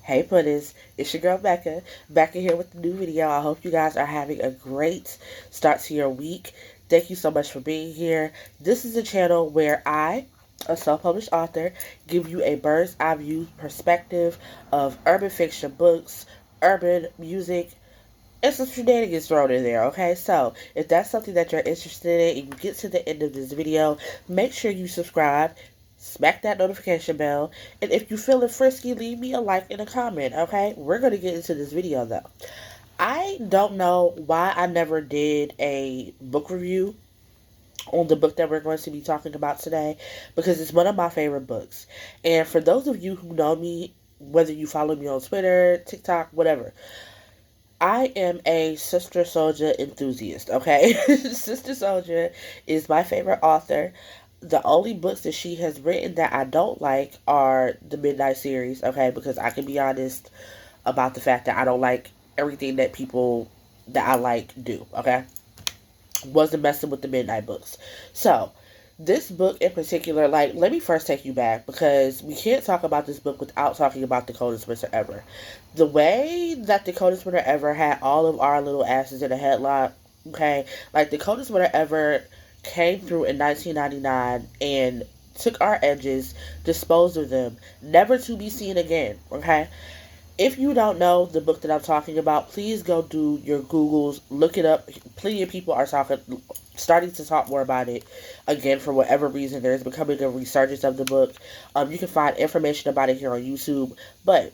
Hey Puddins, it's your girl Becca, back in here with the new video. I hope you guys are having a great start to your week. Thank you so much for being here. This is a channel where I, a self-published author, give you a bird's eye view perspective of urban fiction books, urban music, and some shenanigans thrown in there, okay? So, if that's something that you're interested in and you get to the end of this video, make sure you subscribe, smack that notification bell, and if you're feeling frisky, leave me a like and a comment, okay? We're going to get into this video, though. I don't know why I never did a book review on the book that we're going to be talking about today, because it's one of my favorite books. And for those of you who know me, whether you follow me on Twitter, TikTok, whatever, I am a Sister Souljah enthusiast, okay? Sister Souljah is my favorite author. The only books that she has written that I don't like are the Midnight series, okay? Because I can be honest about the fact that I don't like everything that people that I like do, okay? Wasn't messing with the Midnight books. So, this book in particular, like, let me first take you back, because we can't talk about this book without talking about The Coldest Winter Ever. The way that The Coldest Winter Ever had all of our little asses in a headlock, okay? Like, The Coldest Winter Ever came through in 1999 and took our edges, disposed of them, never to be seen again, okay? If you don't know the book that I'm talking about, please go do your Googles, look it up. Plenty of people are starting to talk more about it again for whatever reason. There's becoming a resurgence of the book. You can find information about it here on YouTube, but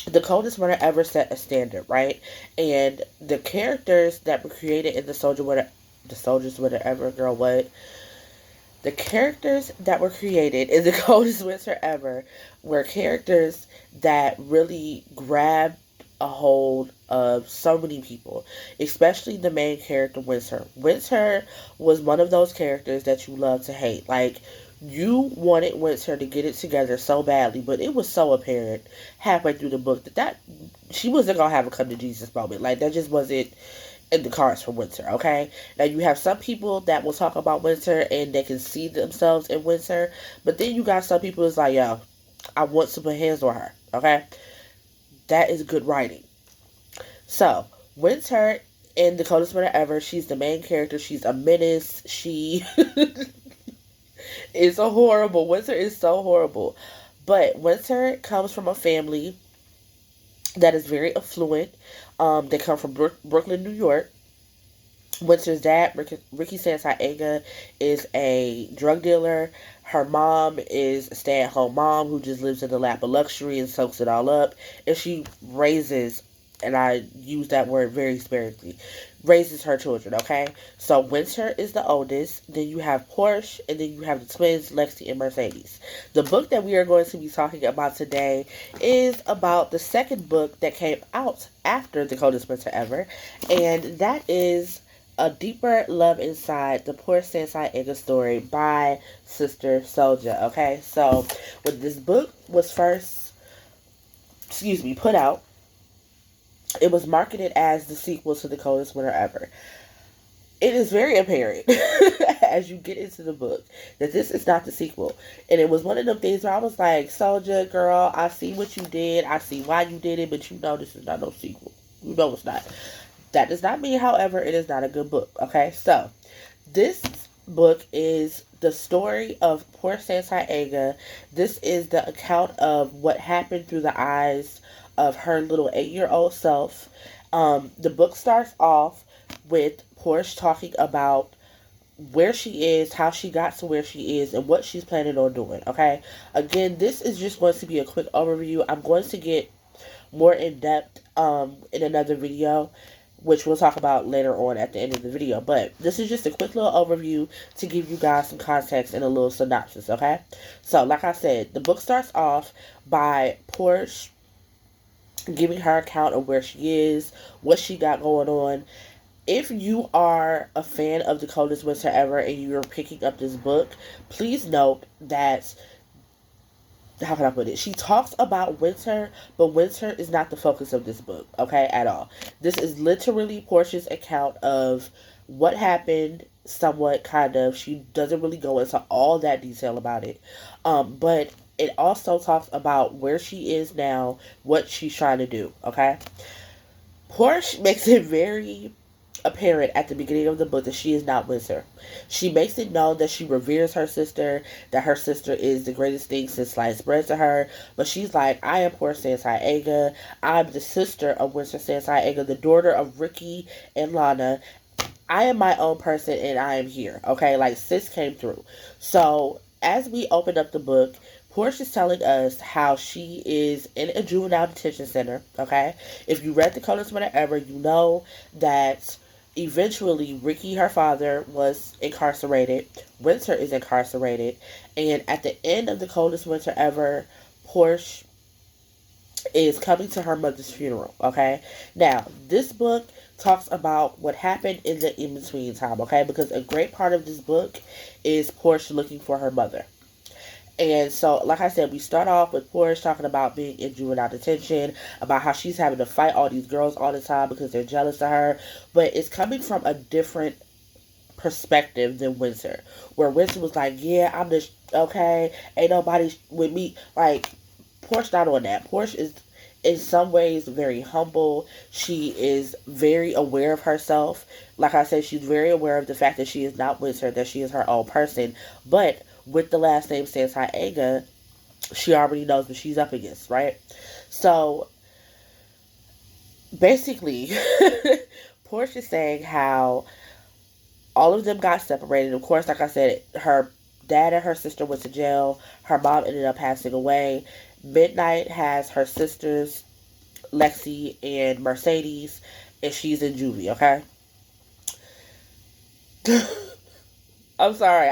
The Coldest Winter Ever set a standard, right? And the characters that were created in the Soldiers Winter Ever, girl, what? The characters that were created in The Coldest Winter Ever were characters that really grabbed a hold of so many people, especially the main character, Winter. Winter was one of those characters that you love to hate. Like, you wanted Winter to get it together so badly, but it was so apparent halfway through the book that she wasn't going to have a come to Jesus moment. Like, that just wasn't in the cards for Winter, okay? Now, you have some people that will talk about Winter and they can see themselves in Winter, but then you got some people who's like, yo, I want to put hands on her, okay? That is good writing. So, Winter in The Coldest Winter Ever, she's the main character. She's a menace. She is a horrible. Winter is so horrible. But Winter comes from a family that is very affluent. They come from Brooklyn, New York. Winter's dad, Ricky Santiaga, is a drug dealer. Her mom is a stay-at-home mom who just lives in the lap of luxury and soaks it all up. And she raises, and I use that word very sparingly, raises her children, okay? So Winter is the oldest. Then you have Porsche, and then you have the twins, Lexi and Mercedes. The book that we are going to be talking about today is about the second book that came out after The Coldest Winter Ever, and that is A Deeper Love Inside, the Porsche Santiaga story by Sister Souljah, okay? So, when this book was first, put out, it was marketed as the sequel to The Coldest Winter Ever. It is very apparent as you get into the book that this is not the sequel. And it was one of them things where I was like, Souljah, girl, I see what you did. I see why you did it, but you know this is not no sequel. You know it's not. That does not mean, however, it is not a good book, okay? So, this book is the story of poor Santiaga. This is the account of what happened through the eyes of her little 8-year-old self. The book starts off with Porsche talking about where she is, how she got to where she is, and what she's planning on doing, okay? Again, this is just going to be a quick overview. I'm going to get more in depth in another video, which we'll talk about later on at the end of the video. But this is just a quick little overview to give you guys some context and a little synopsis, okay? So, like I said, the book starts off by Porsche giving her account of where she is, what she got going on. If you are a fan of The Coldest Winter Ever and you're picking up this book, please note that, how can I put it? She talks about Winter, but Winter is not the focus of this book, okay, at all. This is literally Portia's account of what happened, somewhat, kind of. She doesn't really go into all that detail about it. But it also talks about where she is now, what she's trying to do. Okay, Porsche makes it very apparent at the beginning of the book that she is not with her. She makes it known that she reveres her sister, that her sister is the greatest thing since sliced bread to her. But she's like, I am Porsche Santiaga. I'm the sister of Winston Santiaga, the daughter of Ricky and Lana. I am my own person and I am here. Okay, like sis came through. So as we open up the book, Portia is telling us how she is in a juvenile detention center. Okay, if you read the Coldest Winter Ever, you know that eventually Ricky, her father, was incarcerated. Winter is incarcerated, and at the end of the Coldest Winter Ever, Portia is coming to her mother's funeral. Okay, now this book talks about what happened in the in between time. Okay, because a great part of this book is Portia looking for her mother. And so, like I said, we start off with Portia talking about being in juvenile detention, about how she's having to fight all these girls all the time because they're jealous of her. But it's coming from a different perspective than Windsor, where Windsor was like, "Yeah, I'm just okay. Ain't nobody with me." Like Portia not on that. Portia is in some ways very humble. She is very aware of herself. Like I said, she's very aware of the fact that she is not Windsor, that she is her own person. But with the last name Santiaga, she already knows what she's up against, right? So basically, Portia's saying how all of them got separated. Of course, like I said, her dad and her sister went to jail. Her mom ended up passing away. Midnight has her sisters, Lexi and Mercedes, and she's in juvie, okay? I'm sorry.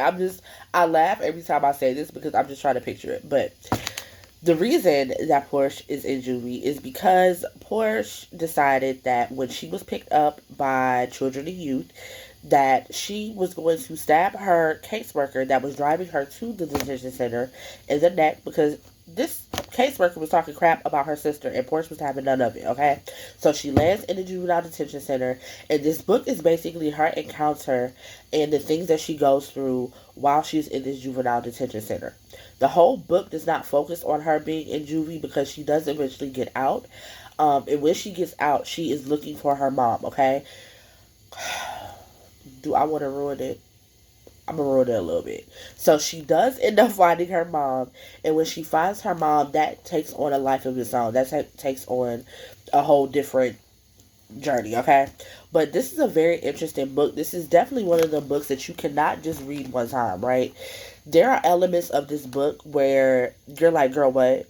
I laugh every time I say this because I'm just trying to picture it. But the reason that Porsche is in juvie is because Porsche decided that when she was picked up by Children and Youth, that she was going to stab her caseworker that was driving her to the detention center in the neck because this caseworker was talking crap about her sister and Porsche was having none of it, okay? So she lands in the juvenile detention center, and this book is basically her encounter and the things that she goes through while she's in this juvenile detention center. The whole book does not focus on her being in juvie because she does eventually get out. And when she gets out, she is looking for her mom, okay? Do I want to ruin it? I'm gonna ruin it a little bit. So she does end up finding her mom, and when she finds her mom, that takes on a life of its own. That takes on a whole different journey, okay? But this is a very interesting book. This is definitely one of the books that you cannot just read one time, right? There are elements of this book where you're like, girl, what?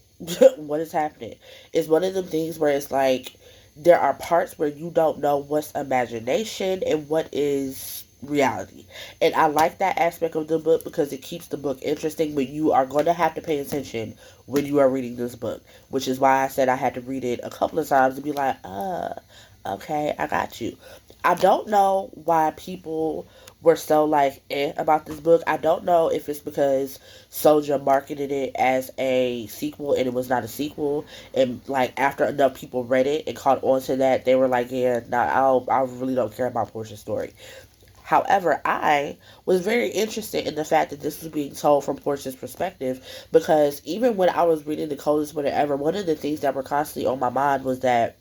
What is happening? It's one of them things where it's like, there are parts where you don't know what's imagination and what is reality. And I like that aspect of the book because it keeps the book interesting, but you are going to have to pay attention when you are reading this book, which is why I said I had to read it a couple of times to be like, okay, I got you. I don't know why people were so like about this book. I don't know if it's because Souljah marketed it as a sequel and it was not a sequel, and like after enough people read it and caught on to that, they were like, yeah, nah, I really don't care about Portia's story. However, I was very interested in the fact that this was being told from Portia's perspective because even when I was reading The Coldest Winter Ever, one of the things that were constantly on my mind was that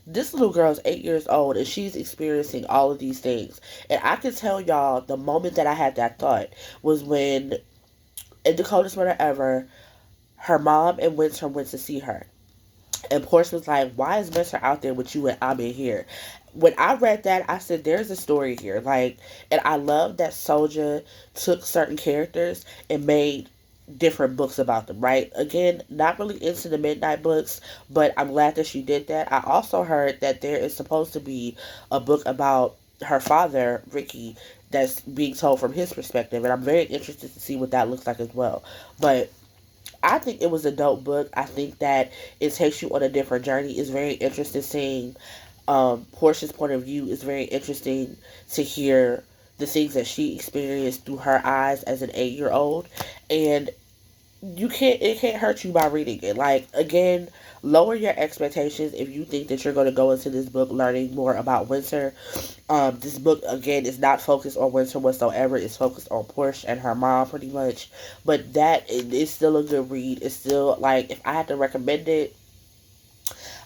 this little girl is 8 years old and she's experiencing all of these things. And I can tell y'all the moment that I had that thought was when in The Coldest Winter Ever, her mom and Winter went to see her. And Portia was like, why is Winter out there with you and I'm in here? When I read that, I said, there's a story here. Like, and I love that Souljah took certain characters and made different books about them, right? Again, not really into the Midnight books, but I'm glad that she did that. I also heard that there is supposed to be a book about her father, Ricky, that's being told from his perspective, and I'm very interested to see what that looks like as well. But I think it was a dope book. I think that it takes you on a different journey. It's very interesting seeing Portia's point of view. It's very interesting to hear the things that she experienced through her eyes as an 8-year-old. And it can't hurt you by reading it. Like, again, lower your expectations if you think that you're going to go into this book learning more about winter. This book, again, is not focused on winter whatsoever. It's focused on Porsche and her mom, pretty much. But that is still a good read. It's still, like, if I had to recommend it,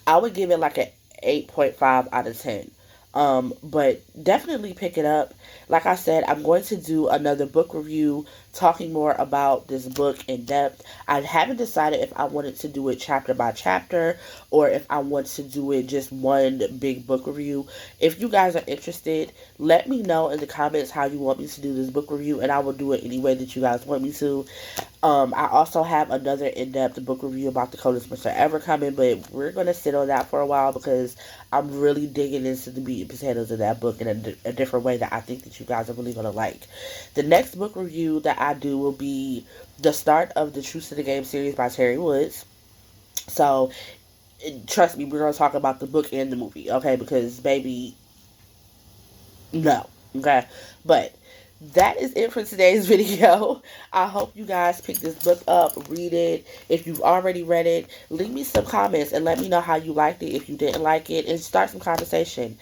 I would give it like an 8.5 out of 10. But definitely pick it up. Like I said, I'm going to do another book review talking more about this book in depth. I haven't decided if I wanted to do it chapter by chapter or if I want to do it just one big book review. If you guys are interested, let me know in the comments how you want me to do this book review, and I will do it any way that you guys want me to. I also have another in-depth book review about the coldest winter ever coming, but we're going to sit on that for a while because I'm really digging into the meat and potatoes of that book in a different way that I think that you guys are really going to like. The next book review that I do will be the start of the Truth to the Game series by Terry Woods. So, trust me, we're going to talk about the book and the movie, okay? Because, baby, no, okay? But that is it for today's video. I hope you guys pick this book up, read it. If you've already read it, leave me some comments and let me know how you liked it, if you didn't like it, and start some conversation.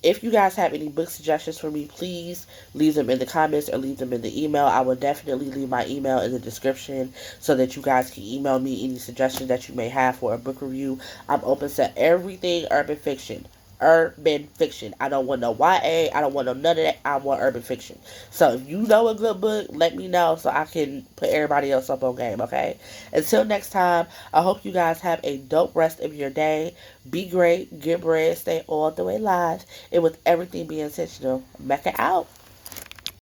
If you guys have any book suggestions for me, please leave them in the comments or leave them in the email. I will definitely leave my email in the description so that you guys can email me any suggestions that you may have for a book review. I'm open to everything urban fiction. Urban fiction. I don't want no YA. I don't want no none of that. I want urban fiction. So if you know a good book, let me know so I can put everybody else up on game, okay? Until next time, I hope you guys have a dope rest of your day. Be great, get bread, stay all the way live, and with everything be intentional. Mecca out.